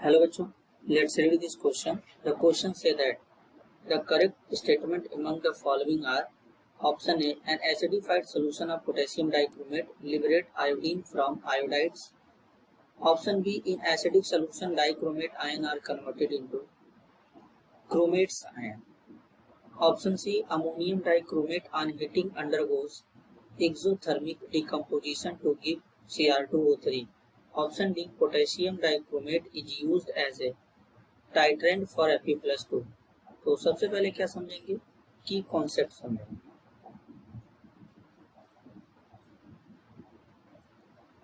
Hello बच्चों, let's read this question. The question say that the correct statement among the following are: option A, an acidified solution of potassium dichromate liberate iodine from iodides. Option B, in acidic solution dichromate ion are converted into chromates ion. Option C, ammonium dichromate on heating undergoes exothermic decomposition to give Cr2O3. Option D, potassium dichromate is used as a titrant for Fe+2। तो सबसे पहले क्या समझेंगे की concept समझेंगे।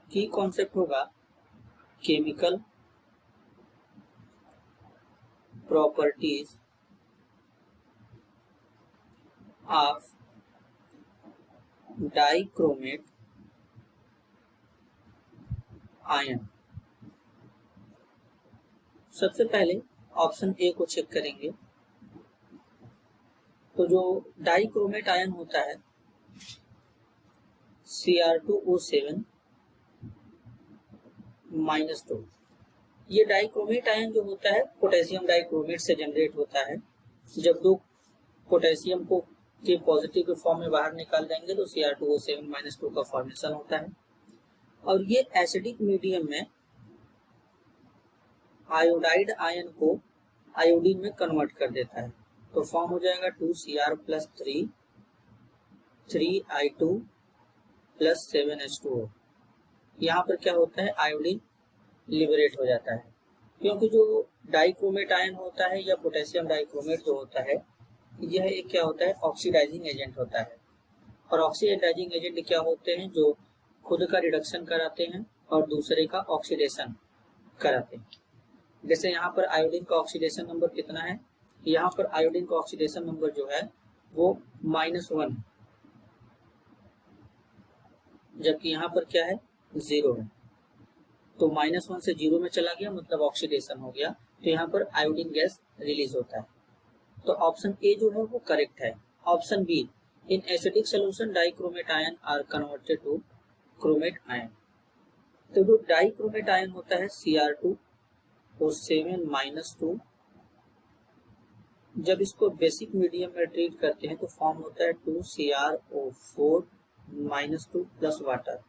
की concept होगा chemical properties of dichromate ion. सबसे पहले ऑप्शन ए को चेक करेंगे। तो जो डाइक्रोमेट आयन होता है Cr2O7 -2, ये डाइक्रोमेट आयन जो होता है पोटेशियम डाइक्रोमेट से जनरेट होता है। जब दो पोटेशियम को के पॉजिटिव के फॉर्म में बाहर निकाल देंगे तो Cr2O7 -2 का फॉर्मेशन होता है। और ये एसिडिक मीडियम में आयोडाइड आयन को आयोडीन में कन्वर्ट कर देता है। तो फॉर्म हो जाएगा 2Cr+3 3I2 + 7H2O। यहाँ पर क्या होता है, आयोडीन लिबरेट हो जाता है, क्योंकि जो डाइक्रोमेट आयन होता है या पोटेशियम डाइक्रोमेट जो होता है यह एक क्या होता है, ऑक्सीडाइजिंग एजेंट होता है। और ऑक्सीडाइजिंग एजेंट क्या होते हैं, जो खुद का रिडक्शन कराते हैं और दूसरे का ऑक्सीडेशन कराते हैं। जैसे यहाँ पर आयोडीन का ऑक्सीडेशन नंबर कितना है, यहाँ पर आयोडीन का ऑक्सीडेशन नंबर जो है वो -1, जबकि यहाँ पर क्या है 0 है। तो -1 से 0 में चला गया मतलब ऑक्सीडेशन हो गया, तो यहाँ पर आयोडीन गैस रिलीज होता है। तो ऑप्शन ए जो है वो करेक्ट है। Option B, in acidic solution dichromate ion are converted to chromate ion. तो जो डाइक्रोमेट आयन होता है Cr2O7 -2, जब इसको बेसिक मीडियम में ट्रीट करते हैं तो फॉर्म होता है 2CrO4 -2 प्लस वाटर।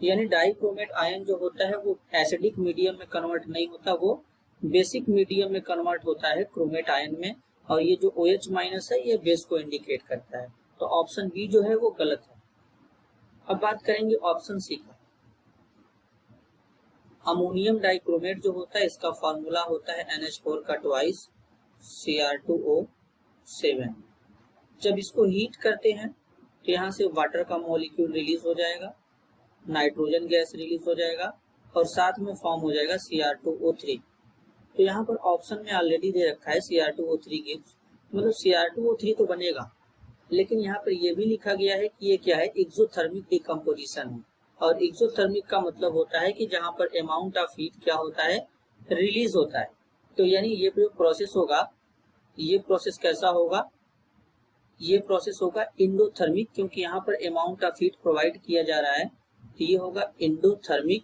यानी डाइक्रोमेट आयन जो होता है वो एसिडिक मीडियम में कन्वर्ट नहीं होता, वो बेसिक मीडियम में कन्वर्ट होता है क्रोमेट आयन में। और ये जो OH- है ये बेस को इंडिकेट करता है। तो ऑप्शन बी जो है वो गलत है। अब बात करेंगे ऑप्शन सी का। अमोनियम डाइक्रोमेट जो होता है इसका फॉर्मूला होता है NH4 का ट्वाइस Cr2O7। जब इसको हीट करते हैं तो यहाँ से वाटर का मॉलिक्यूल रिलीज हो जाएगा, नाइट्रोजन गैस रिलीज हो जाएगा और साथ में फॉर्म हो जाएगा Cr2O3। तो यहाँ पर ऑप्शन में ऑलरेडी दे रखा है Cr2O3 गिव्स, मतलब Cr2O3 तो बनेगा, लेकिन यहाँ पर यह भी लिखा गया है कि ये क्या है, एक्सोथर्मिक डिकम्पोजिशन है। और एक्सोथर्मिक का मतलब होता है कि जहां पर अमाउंट ऑफ हीट क्या होता है, रिलीज होता है। तो यानी ये जो प्रोसेस होगा, ये प्रोसेस कैसा होगा, ये प्रोसेस होगा इंडोथर्मिक, क्योंकि यहाँ पर अमाउंट ऑफ हीट प्रोवाइड किया जा रहा है। तो ये होगा इंडोथर्मिक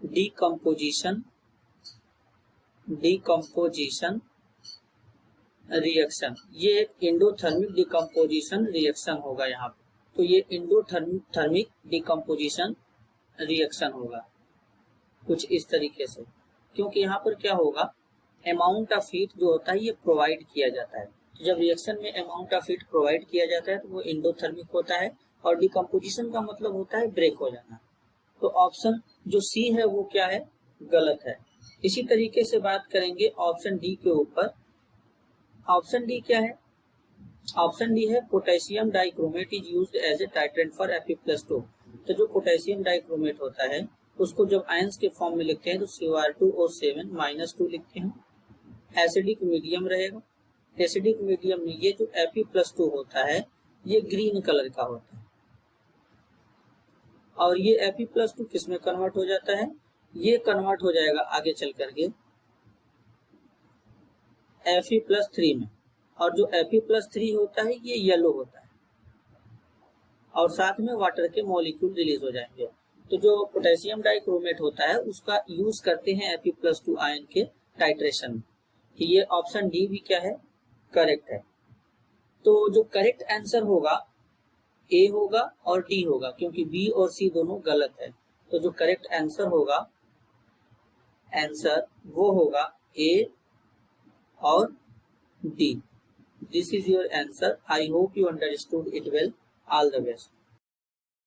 डिकम्पोजिशन रिएक्शन। ये एक इंडोथर्मिक डिकम्पोजिशन रिएक्शन होगा यहाँ पर। तो ये इंडोथर्मिक डिकम्पोजिशन रिएक्शन होगा कुछ इस तरीके से, क्योंकि यहाँ पर क्या होगा, अमाउंट ऑफ हीट जो होता है ये प्रोवाइड किया जाता है। तो जब रिएक्शन में अमाउंट ऑफ हीट प्रोवाइड किया जाता है तो वो इंडोथर्मिक होता है, और डिकम्पोजिशन का मतलब होता है ब्रेक हो जाना। तो ऑप्शन जो सी है वो क्या है, गलत है। इसी तरीके से बात करेंगे ऑप्शन डी के ऊपर। ऑप्शन डी क्या है, ऑप्शन डी है potassium dichromate is used as a titrant for Fe+2। तो जो पोटेशियम डाइक्रोमेट होता है उसको जब आयंस के फॉर्म में लिखते हैं तो Cr2O7 -2 लिखते हैं। एसिडिक मीडियम रहेगा, एसिडिक मीडियम में ये जो Fe+2 होता है ये ग्रीन कलर का होता है। और ये Fe+2 किस में कन्वर्ट हो जाता है, ये कन्वर्ट हो जाएगा आगे चल करके Fe+3 में। और जो Fe+3 होता है ये येलो होता है और साथ में वाटर के मॉलिक्यूल रिलीज हो जाएंगे। तो जो पोटेशियम डाइक्रोमेट होता है उसका यूज करते हैं Fe+2 आयन के टाइट्रेशन में। कि ये ऑप्शन डी भी क्या है, करेक्ट है। तो जो करेक्ट आंसर होगा ए होगा और डी होगा, क्योंकि बी और सी दोनों गलत है। तो जो करेक्ट आंसर होगा, आंसर वो होगा ए और D. This is your answer. I hope you understood it well. All the best.